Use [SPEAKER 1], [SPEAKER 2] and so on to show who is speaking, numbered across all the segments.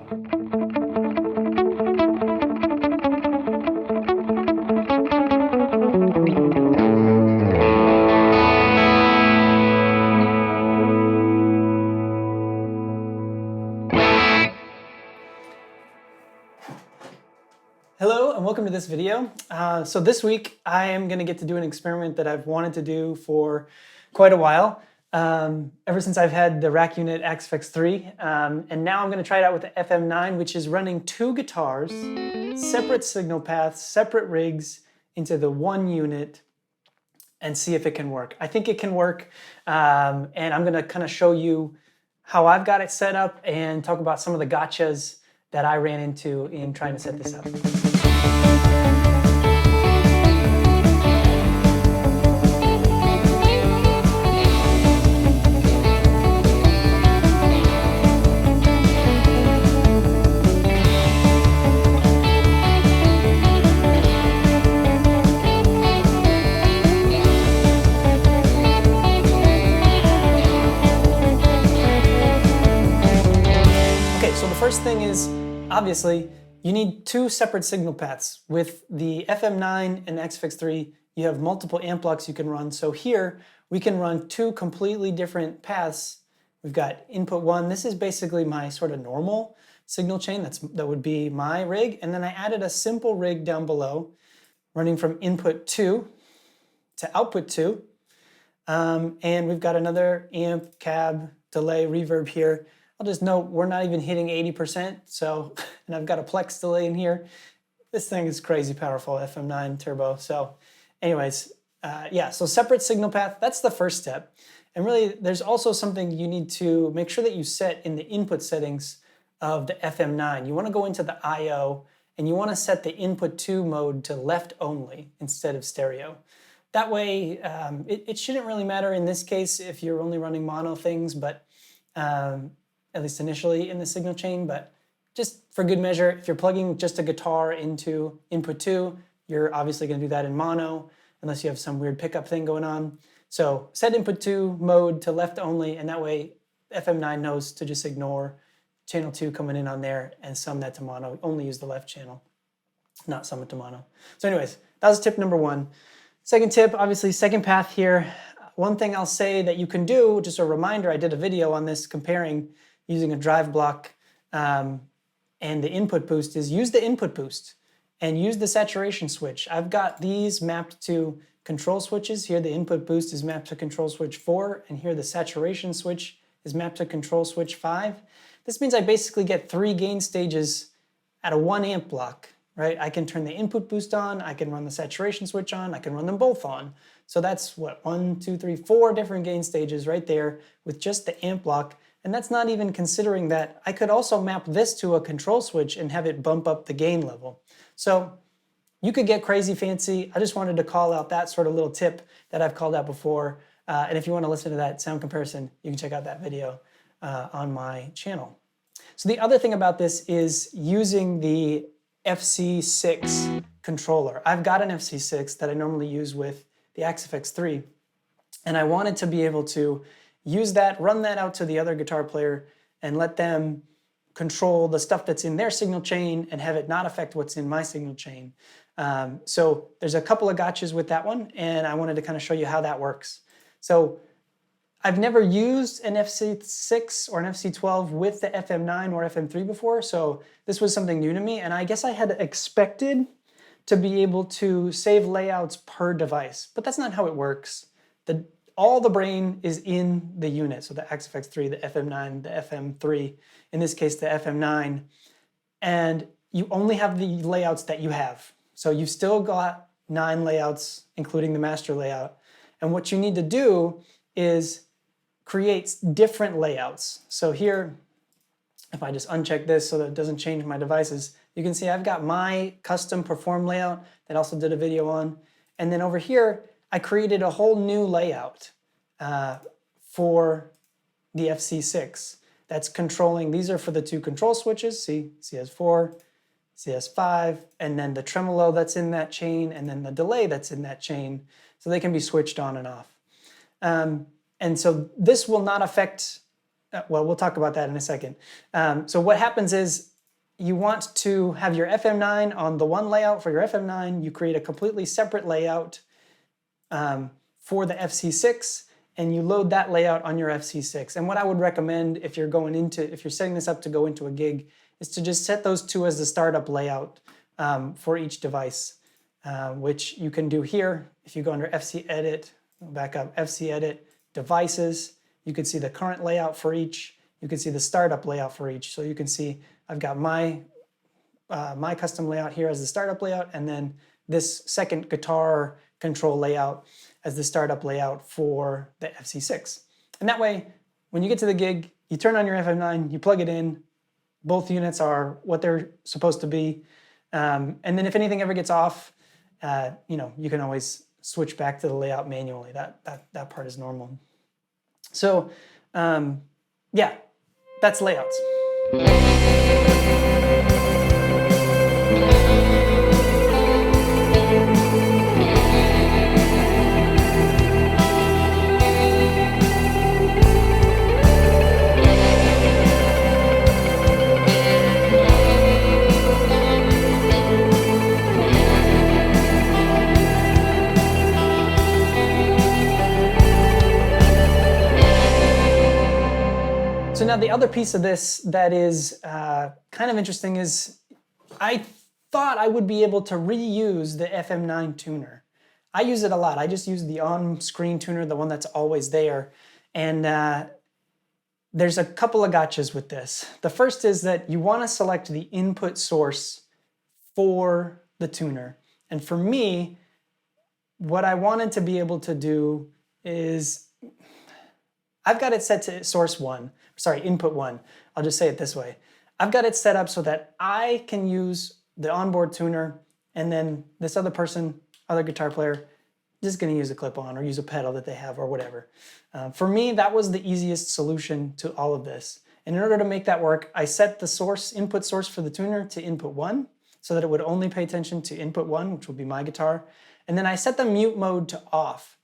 [SPEAKER 1] Hello and welcome to this video. So this week I am going to get to do an experiment that I've wanted to do for quite a while, ever since I've had the rack unit XFX3, and now I'm going to try it out with the FM9, which is running two guitars, separate signal paths, separate rigs into the one unit, and see if it can work. I think it can work, and I'm going to kind of show you how I've got it set up and talk about some of the gotchas that I ran into in trying to set this up. First thing is, obviously, you need two separate signal paths. With the FM9 and XFX3, you have multiple amp blocks you can run. So here, we can run two completely different paths. We've got input 1. This is basically my sort of normal signal chain. That would be my rig. And then I added a simple rig down below, running from input 2 to output 2. And we've got another amp, cab, delay, reverb here. I'll just note we're not even hitting 80%, so, and I've got a Plex delay in here. This thing is crazy powerful, FM9 turbo. So anyways, yeah, so separate signal path, that's the first step. And really, there's also something you need to make sure that you set in the input settings of the FM9. You want to go into the I/O, and you want to set the input 2 mode to left only instead of stereo. That way, it shouldn't really matter in this case if you're only running mono things, but at least initially in the signal chain, but just for good measure, if you're plugging just a guitar into input 2, you're obviously going to do that in mono, unless you have some weird pickup thing going on. So set input 2 mode to left only, and that way FM9 knows to just ignore channel 2 coming in on there and sum that to mono. Only use the left channel, not sum it to mono. So anyways, that was tip number 1. Second tip, obviously second path here. One thing I'll say that you can do, just a reminder, I did a video on this comparing using a drive block and the input boost, is use the input boost and use the saturation switch. I've got these mapped to control switches. Here the input boost is mapped to control switch 4, and here the saturation switch is mapped to control switch 5. This means I basically get 3 gain stages at a 1 amp block, right? I can turn the input boost on, I can run the saturation switch on, I can run them both on. So that's what, 1, 2, 3, 4 different gain stages right there with just the amp block. And that's not even considering that I could also map this to a control switch and have it bump up the gain level. So you could get crazy fancy. I just wanted to call out that sort of little tip that I've called out before. And if you want to listen to that sound comparison, you can check out that video on my channel. So the other thing about this is using the FC6 controller. I've got an FC6 that I normally use with the XFX3, and I wanted to be able to use that, run that out to the other guitar player, and let them control the stuff that's in their signal chain and have it not affect what's in my signal chain. So there's a couple of gotchas with that one, and I wanted to kind of show you how that works. So I've never used an FC6 or an FC12 with the FM9 or FM3 before, so this was something new to me, and I guess I had expected to be able to save layouts per device, but that's not how it works. All the brain is in the unit, so the XFX3, the FM9, the FM3, in this case the FM9, and you only have the layouts that you have. So you've still got 9 layouts, including the master layout, and what you need to do is create different layouts. So here, if I just uncheck this so that it doesn't change my devices, you can see I've got my custom perform layout that I also did a video on, and then over here, I created a whole new layout for the FC6 that's controlling, these are for the 2 control switches, see, CS4, CS5, and then the tremolo that's in that chain, and then the delay that's in that chain, so they can be switched on and off. And so this will not affect, well, we'll talk about that in a second. So what happens is, you want to have your FM9 on the one layout for your FM9. You create a completely separate layout for the FC6, and you load that layout on your FC6. And what I would recommend if you're setting this up to go into a gig is to just set those two as the startup layout for each device, which you can do here. If you go under FC Edit, back up, FC Edit, Devices, you can see the current layout for each. You can see the startup layout for each. So you can see I've got my custom layout here as the startup layout, and then this second guitar control layout as the startup layout for the FC6. And that way, when you get to the gig, you turn on your FM9, you plug it in, both units are what they're supposed to be. And then if anything ever gets off, you can always switch back to the layout manually. That part is normal. So yeah, that's layouts. So now the other piece of this that is kind of interesting is I thought I would be able to reuse the FM9 tuner. I use it a lot. I just use the on-screen tuner, the one that's always there. And there's a couple of gotchas with this. The first is that you want to select the input source for the tuner. And for me, what I wanted to be able to do is I've got it set to input 1. I'll just say it this way. I've got it set up so that I can use the onboard tuner, and then this other guitar player, just going to use a clip-on or use a pedal that they have or whatever. For me, that was the easiest solution to all of this. And in order to make that work, I set the input source for the tuner to input 1 so that it would only pay attention to input 1, which would be my guitar. And then I set the mute mode to off.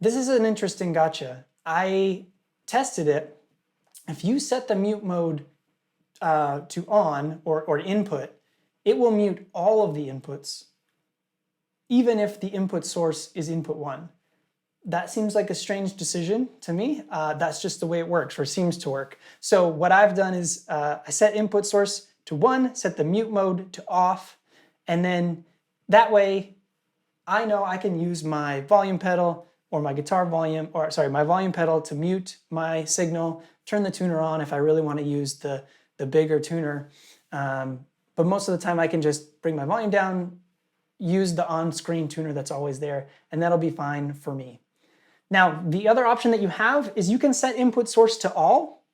[SPEAKER 1] This is an interesting gotcha. I tested it. If you set the mute mode to on or input, it will mute all of the inputs, even if the input source is input 1. That seems like a strange decision to me. That's just the way it works, or seems to work. So what I've done is I set input source to 1, set the mute mode to off, and then that way I know I can use my volume pedal or my my volume pedal to mute my signal, turn the tuner on if I really want to use the bigger tuner. But most of the time I can just bring my volume down, use the on-screen tuner that's always there, and that'll be fine for me. Now, the other option that you have is you can set input source to all,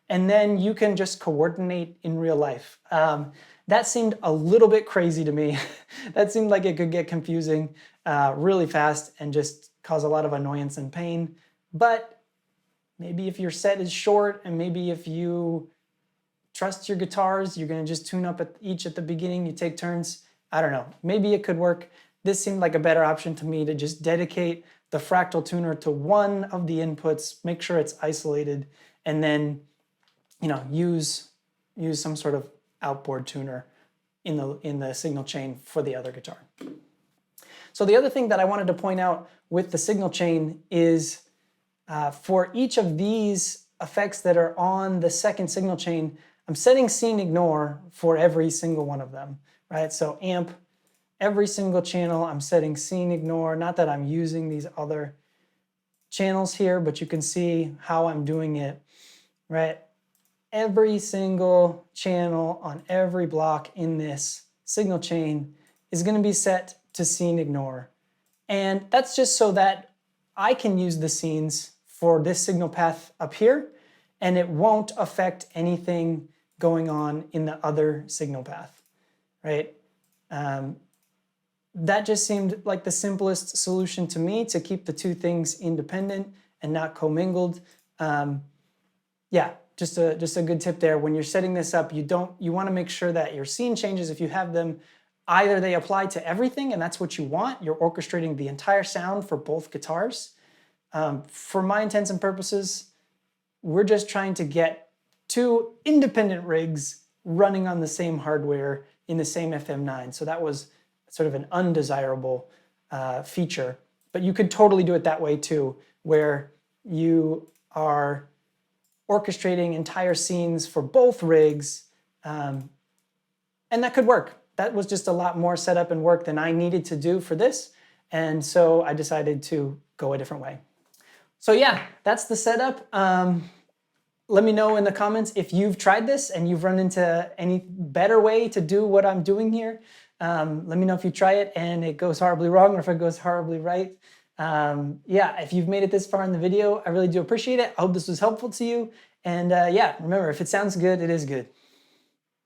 [SPEAKER 1] and then you can just coordinate in real life. That seemed a little bit crazy to me. That seemed like it could get confusing really fast and just cause a lot of annoyance and pain. But maybe if your set is short, and maybe if you trust your guitars, you're gonna just tune up each at the beginning, you take turns. I don't know, maybe it could work. This seemed like a better option to me, to just dedicate the fractal tuner to one of the inputs, make sure it's isolated, and then use some sort of outboard tuner in the signal chain for the other guitar. So the other thing that I wanted to point out with the signal chain is for each of these effects that are on the second signal chain, I'm setting scene ignore for every single one of them, right? So amp, every single channel, I'm setting scene ignore. Not that I'm using these other channels here, but you can see how I'm doing it, right? Every single channel on every block in this signal chain is going to be set to scene ignore. And that's just so that I can use the scenes for this signal path up here, and it won't affect anything going on in the other signal path, right? That just seemed like the simplest solution to me, to keep the two things independent and not commingled. Yeah, just a good tip there. When you're setting this up, you want to make sure that your scene changes, if you have them, either they apply to everything and that's what you want, you're orchestrating the entire sound for both guitars. For my intents and purposes, we're just trying to get two independent rigs running on the same hardware in the same FM9. So that was sort of an undesirable feature. But you could totally do it that way too, where you are orchestrating entire scenes for both rigs, and that could work. That was just a lot more setup and work than I needed to do for this, and so I decided to go a different way. So yeah, that's the setup. Let me know in the comments if you've tried this and you've run into any better way to do what I'm doing here. Let me know if you try it and it goes horribly wrong or if it goes horribly right. Yeah, if you've made it this far in the video, I really do appreciate it. I hope this was helpful to you. And yeah, remember, if it sounds good, it is good.